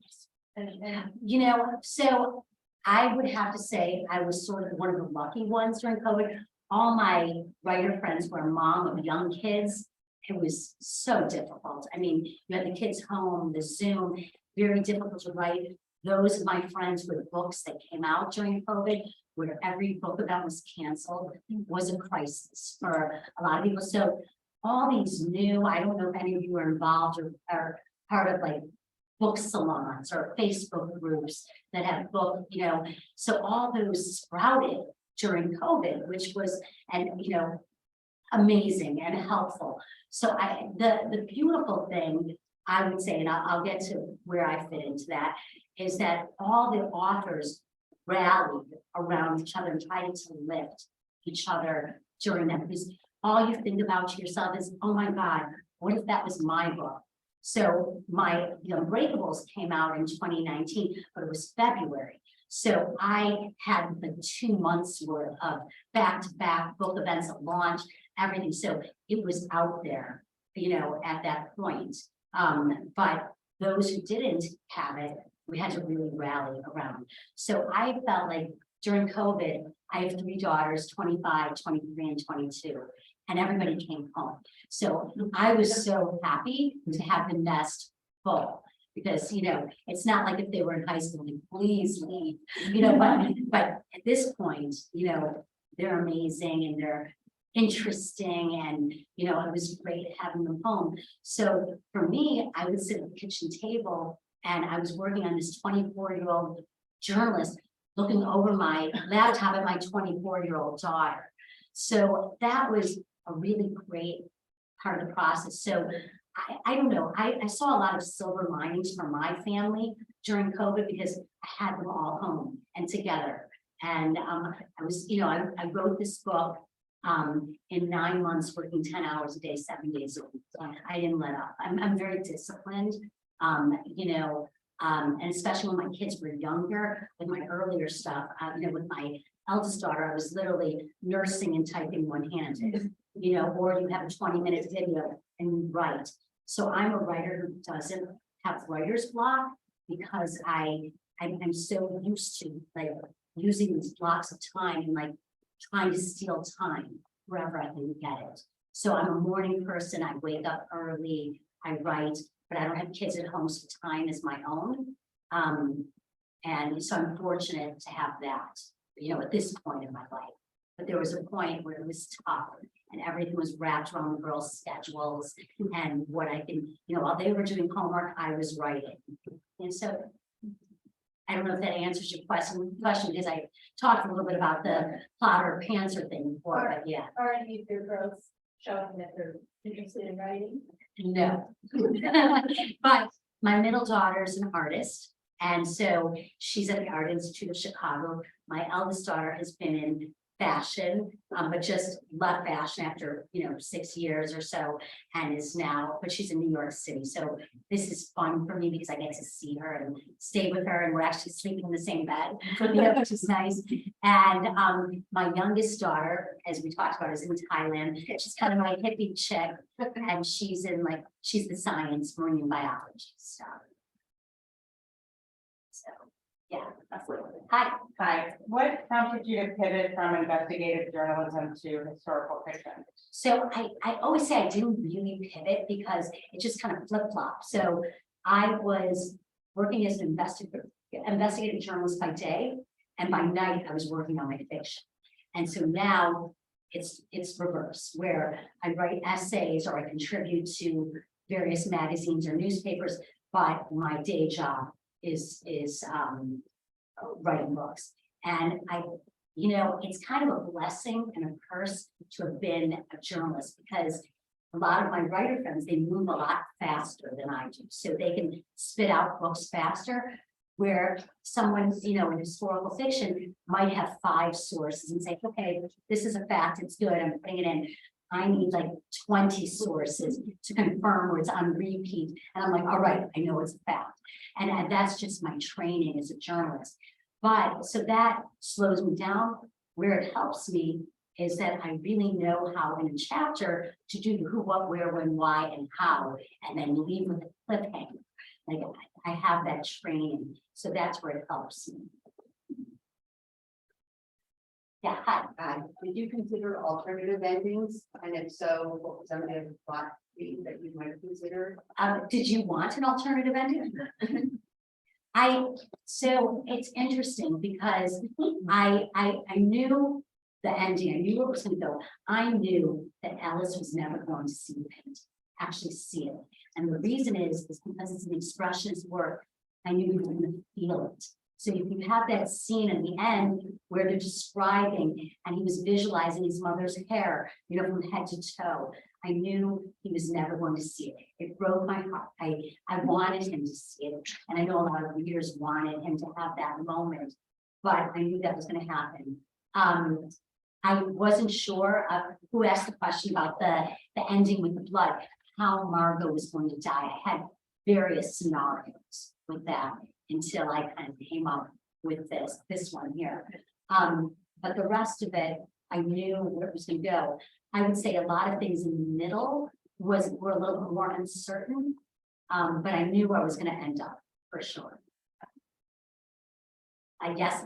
And You know, so I would have to say I was sort of one of the lucky ones during COVID. All my writer friends were a mom of young kids. It was so difficult. I mean, you had the kids home, the Zoom, very difficult to write. Those of my friends with books that came out during COVID, where every book about was canceled, was a crisis for a lot of people. So all these new, I don't know if any of you are involved or are part of like book salons or Facebook groups that have book, you know, so all those sprouted during COVID, which was, and you know, amazing and helpful. So the beautiful thing I would say, and I'll get to where I fit into that, is that all the authors rallied around each other and tried to lift each other during that, because all you think about to yourself is, oh my God, what if that was my book? So my, you know, Unbreakables came out in 2019, but it was February. So I had like 2 months worth of back-to-back book events at launch, everything. So it was out there, you know, at that point. But those who didn't have it, we had to really rally around. So I felt like during COVID, I have 3 daughters, 25, 23, and 22, and everybody came home. So I was so happy to have the nest full, because, you know, it's not like if they were in high school, like, please leave, you know, but at this point, you know, they're amazing and they're interesting, and, you know, it was great having them home. So for me, I would sit at the kitchen table and I was working on this 24-year-old journalist looking over my laptop at my 24-year-old daughter. So that was a really great part of the process. So I don't know, I saw a lot of silver linings for my family during COVID because I had them all home and together. And I was, you know, I wrote this book in 9 months, working 10 hours a day, 7 days a week. So I didn't let up. I'm very disciplined, you know, and especially when my kids were younger, with my earlier stuff, you know, with my eldest daughter, I was literally nursing and typing one-handed, you know, or you have a 20-minute video and you write. So I'm a writer who doesn't have writer's block because I'm so used to like using these blocks of time and like trying to steal time wherever I can get it. So I'm a morning person. I wake up early, I write, but I don't have kids at home, so time is my own. And so I'm fortunate to have that, you know, at this point in my life. But there was a point where it was tough and everything was wrapped around the girls' schedules and what I can, you know, while they were doing homework, I was writing. And so I don't know if that answers your question because I talked a little bit about the plotter pantser thing before, but yeah. are any of your girls showing that they're interested in writing? No. But my middle daughter is an artist, and so she's at the Art Institute of Chicago. My eldest daughter has been in fashion, but just left fashion after, 6 years or so, and is now, but she's in New York City, so this is fun for me because I get to see her and stay with her, and we're actually sleeping in the same bed, which is nice. And my youngest daughter, as we talked about, is in Thailand. She's kind of my hippie chick, and she's the science, marine biology stuff. So, yeah, that's what. Hi. Hi, what prompted you to pivot from investigative journalism to historical fiction? So I always say I didn't really pivot because it just kind of flip-flopped. So I was working as an investigative journalist by day, and by night I was working on my fiction. And so now it's reverse, where I write essays or I contribute to various magazines or newspapers, but my day job is writing books. And it's kind of a blessing and a curse to have been a journalist, because a lot of my writer friends, they move a lot faster than I do. So they can spit out books faster, where someone, in historical fiction might have 5 sources and say, okay, this is a fact, it's good, I'm putting it in. I need like 20 sources to confirm where it's on repeat. And I'm like, all right, I know it's a fact. And that's just my training as a journalist. But so that slows me down. Where it helps me is that I really know how in a chapter to do the who, what, where, when, why, and how, and then leave with a cliffhanger. Like I have that training, so that's where it helps me. Yeah, hi. Did you consider alternative endings? And if so, what was some of the thought that you might consider? Did you want an alternative ending? So it's interesting because I knew the ending, I knew where it was going to go. I knew that Alice was never going to see the painting, actually see it. And the reason is because it's an expressionist work. I knew we were going to feel it. So if you have that scene at the end where they're describing and he was visualizing his mother's hair, from head to toe, I knew he was never going to see it. It broke my heart. I wanted him to see it. And I know a lot of readers wanted him to have that moment, but I knew that was going to happen. I wasn't sure who asked the question about the ending with the blood, how Margot was going to die. I had various scenarios with that until I kind of came up with this one here. But the rest of it, I knew where it was going to go. I would say a lot of things in the middle were a little bit more uncertain, but I knew where I was going to end up for sure. I guess.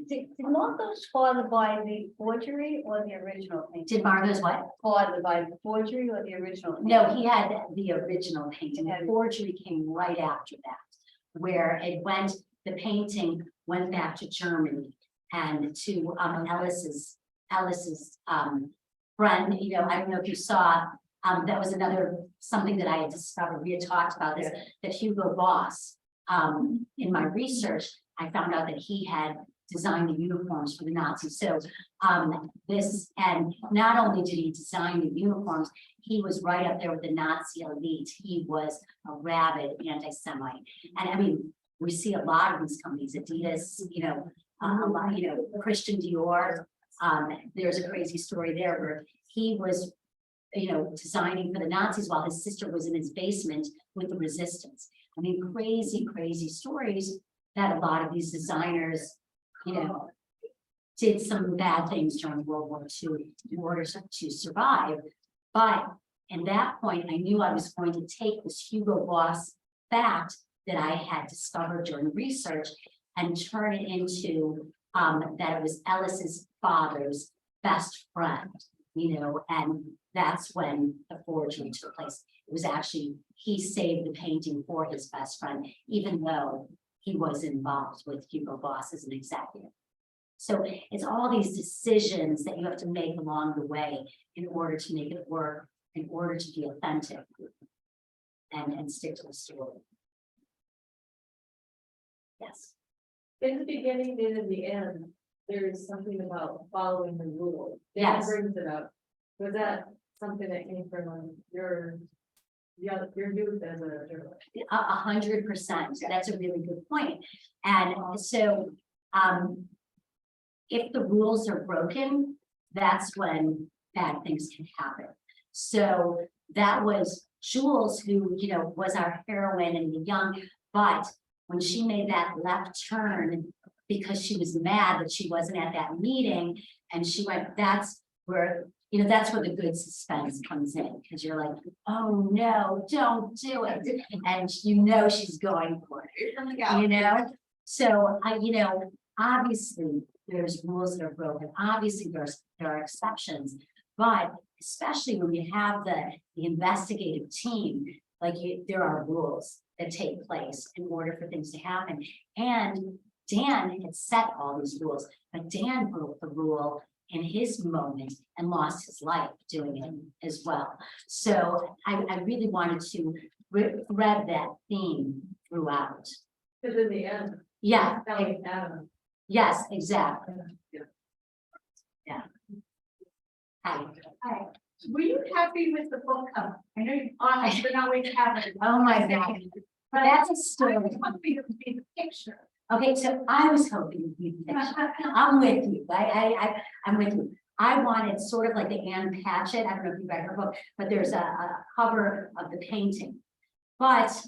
Did Margot score by the forgery or the original painting? Did Margot's what? Score by the forgery or the original? No, he had the original painting. The forgery came right after that, where the painting went back to Germany and to Ellis's friend. I don't know if you saw, that was something that I had discovered. We had talked about this, that Hugo Boss, in my research, I found out that he had designed the uniforms for the Nazis. So and not only did he design the uniforms, he was right up there with the Nazi elite. He was a rabid anti-Semite. And I mean, we see a lot of these companies, Adidas, a lot, Christian Dior. There's a crazy story there where he was, designing for the Nazis while his sister was in his basement with the resistance. I mean, crazy stories that a lot of these designers, did some bad things during World War II in order to survive. But at that point, I knew I was going to take this Hugo Boss fact that I had discovered during research and turn it into that it was Ellis's father's best friend, and that's when the forgery took place. It was actually, he saved the painting for his best friend, even though he was involved with Hugo Boss as an executive. So it's all these decisions that you have to make along the way in order to make it work, in order to be authentic and stick to the story. Yes. In the beginning and in the end, there is something about following the rule. Yes. Brings it up. Was that something that came from your youth as a journalist? 100%. That's a really good point. And so, if the rules are broken, that's when bad things can happen. So that was Jules, who, you know, was our heroine in the young, but when she made that left turn because she was mad that she wasn't at that meeting, and she went, that's where, you know, that's where the good suspense comes in, because you're like, oh no, don't do it. And you know she's going for it, you know? So you know, obviously there's rules that are broken. Obviously there are exceptions, but especially when you have the investigative team, like there are rules that take place in order for things to happen. And Dan had set all these rules, but Dan broke the rule in his moment and lost his life doing it as well. So I really wanted to thread that theme throughout. Because in the end, Yeah, that was Adam. yes, exactly. Yeah. Hi. Hi. Were you happy with the book cover? I know you honest, but not what you have. Oh my God. But that's a story. Happy to see the picture. Okay, so I was hoping you'd fix it. I'm with you. I'm with you. I wanted sort of like the Anne Patchett. I don't know if you read her book, but there's a cover of the painting. But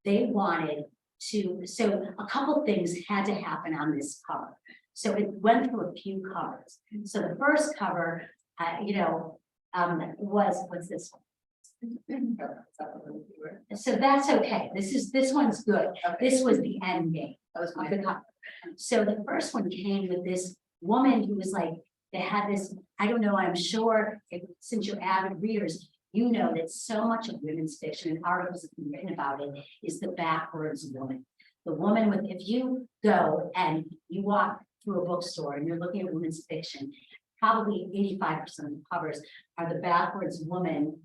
they wanted to, so a couple things had to happen on this cover. So it went through a few covers. So the first cover, you know, what's this one? So that's okay. This one's good. This was the end game of the cover. So the first one came with this woman who was like, they had this, I don't know, I'm sure since you're avid readers, you know that so much of women's fiction and articles have been written about it is the backwards woman. The woman with, if you go and you walk through a bookstore and you're looking at women's fiction, probably 85% of the covers are the backwards woman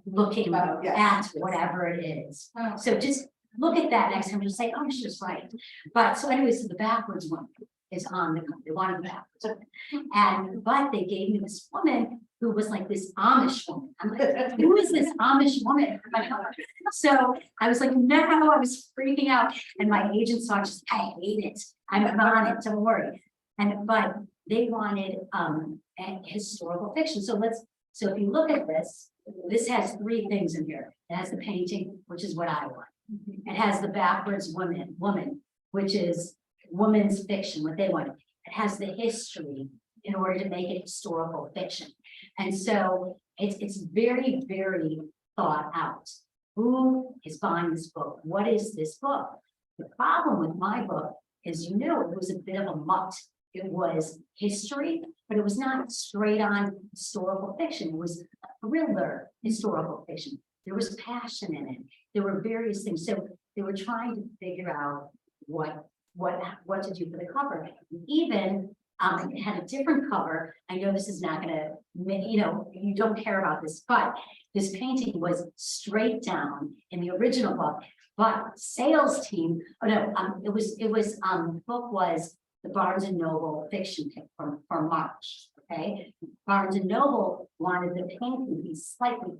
looking at whatever it is. So just look at that next time and just say, oh, she's right. But so anyway, so the backwards one is on the cover. They wanted the backwards. And but they gave me this woman who was like this Amish woman. I'm like, who is this Amish woman? So I was like, no, I was freaking out. And my agent saw, just, I hate it. I'm on it, don't worry. And but they wanted a historical fiction. So if you look at this, this has three things in here. It has the painting, which is what I want. It has the backwards woman, which is woman's fiction, what they wanted. It has the history in order to make it historical fiction. And so it's very, very thought out. Who is buying this book? What is this book? The problem with my book is, you know, it was a bit of a mutt. It was history, but it was not straight on historical fiction. It was thriller historical fiction. There was passion in it. There were various things. So they were trying to figure out what to do for the cover. Even it had a different cover. I know this is not gonna, you know, you don't care about this, but this painting was straight down in the original book. But sales team, oh no, the book was the Barnes and Noble fiction pick from March. Okay, Barnes and Noble wanted the painting to be slightly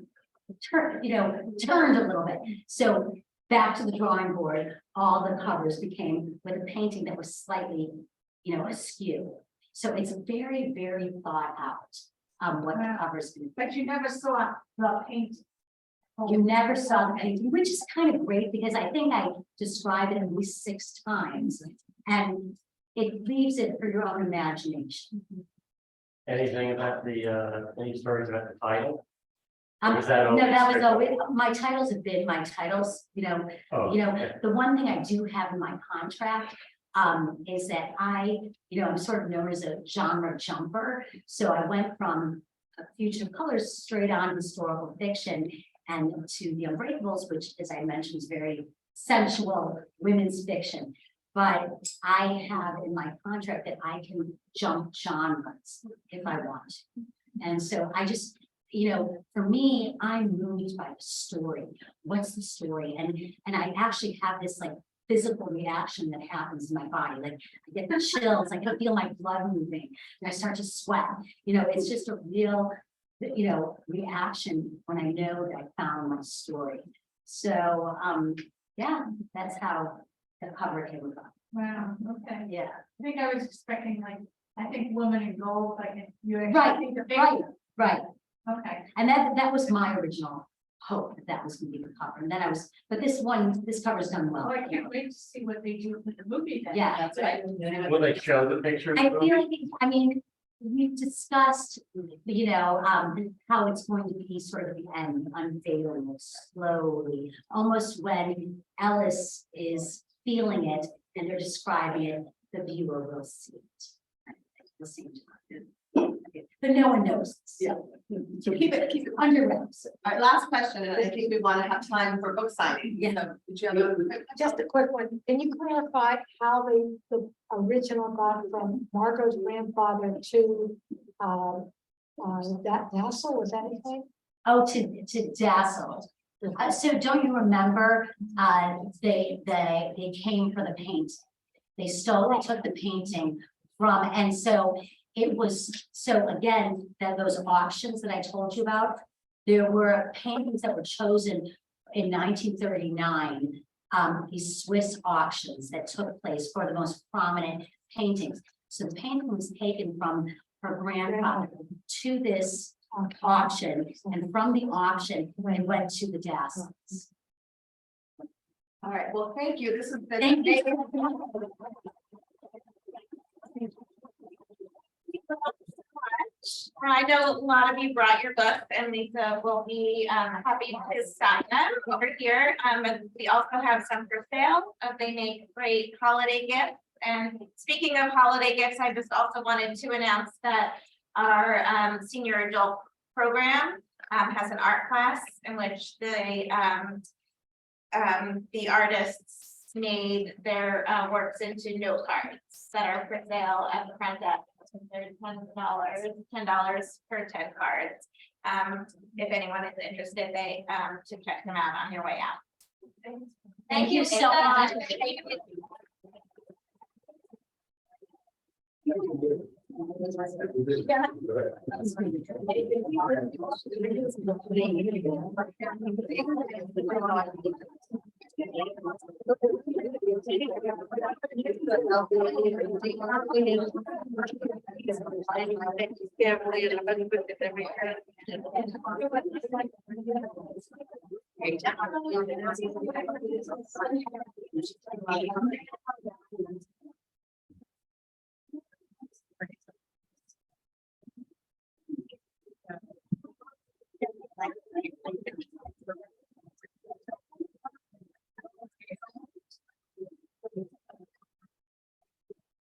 turned a little bit. So back to the drawing board, all the covers became with a painting that was slightly, you know, askew. So it's very, very thought out what the covers. But you never saw the painting. You never saw the painting, which is kind of great because I think I described it at least 6 times, and it leaves it for your own imagination. Anything about any stories about the title? No, Was that that was always always, my titles have been my titles, you know, okay. the one thing I do have in my contract is that I'm sort of known as a genre jumper. So I went from Future Colors straight on historical fiction and to The Unbreakables, which, as I mentioned, is very sensual women's fiction. But I have in my contract that I can jump genres if I want to. And so I just, you know, for me, I'm moved by the story. What's the story? And I actually have this like physical reaction that happens in my body. Like I get the chills, I can feel my blood moving, and I start to sweat. You know, it's just a real, you know, reaction when I know that I found my story. So yeah, that's how the cover came about. Wow, okay. Yeah. I think I was expecting like I think Woman in Gold, you're. Right, right. Okay. And that was my original hope, that was gonna be the cover, and then but this cover's done well. Oh, I can't wait to see what they do with the movie then. Yeah. That's right. Will they show the picture? I feel like, I mean, we've discussed, how it's going to be sort of the end unveiling slowly, almost when Ellis is feeling it and they're describing it, the viewer will see it. At the same time. But no one knows. So keep it Under wraps. All right, last question, and I think we want to have time for book signing. Yeah. So, did you have a? Just a quick one. Can you clarify how the original got from Margot's grandfather to, that Dassel, was that his name? Oh, to Dazzle. So don't you remember, they came for the paint. They took the painting from, and so it was, so again, those auctions that I told you about, there were paintings that were chosen in 1939, these Swiss auctions that took place for the most prominent paintings. So the painting was taken from her grandfather to this auction, and from the auction, it went to the Dazzles. All right, well, thank you. This has been. Thank you. I know a lot of you brought your books, and Lisa will be happy to sign them over here. And we also have some for sale. They make great holiday gifts. And speaking of holiday gifts, I just also wanted to announce that our senior adult program has an art class in which the artists made their works into note cards that are for sale at the front desk. They're $10 for 10 cards. If anyone is interested, they to check them out on your way out. Thank you so much. Great.